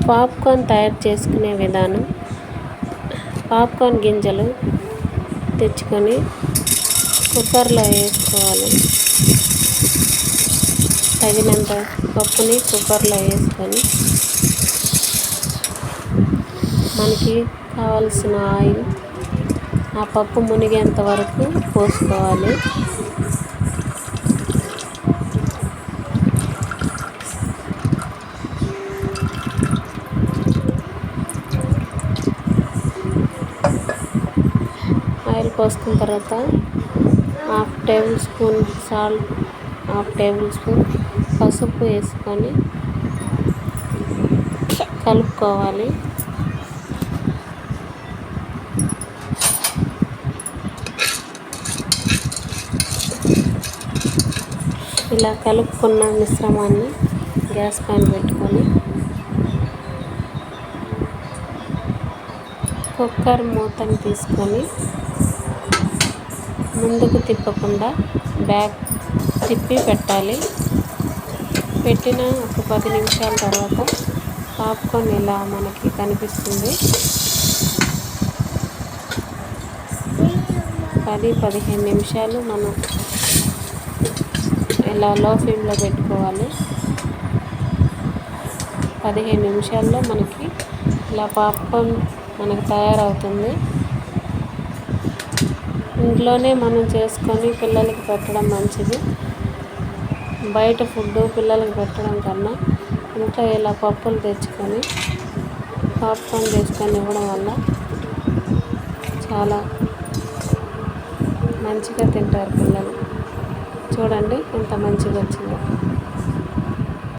Popcorn తయారు చేసుకునే విధానం. పాప్కార్న్ గింజలు తెచ్చుకొని కుక్కర్లో వేసుకోవాలి. తగినంత పప్పుని కుక్కర్లో వేసుకొని మనకి కావలసిన ఆయిల్ ఆ పప్పు మునిగేంత వరకు పోసుకోవాలి. ఆయిల్ పోసుకున్న తర్వాత 1/2 table spoon salt, 1/2 table spoon పసుపు వేసుకొని కలుపుకోవాలి. ఇలా కలుపుకున్న మిశ్రమాన్ని గ్యాస్ పైన పెట్టుకొని కుక్కర్ మూతని తీసుకొని ముందుకు తిప్పకుండా బ్యాక్ తిప్పి పెట్టాలి. పెట్టిన ఒక 10 నిమిషాల తర్వాత పాప్కార్న్ ఇలా మనకి కనిపిస్తుంది. 10-15 నిమిషాలు మనం ఇలా లో ఫ్లేమ్లో పెట్టుకోవాలి. 15 నిమిషాల్లో మనకి ఇలా పాప్కార్న్ మనకు తయారవుతుంది. ఇంట్లోనే మనం చేసుకొని పిల్లలకి పెట్టడం మంచిది. బయట ఫుడ్ పిల్లలకి పెట్టడం కన్నా ఇంట్లో ఇలా పప్పులు తెచ్చుకొని పాప్కార్న్ చేసుకొని ఇవ్వడం వల్ల చాలా మంచిగా తింటారు పిల్లలు. చూడండి ఎంత మంచిగా వచ్చిందో.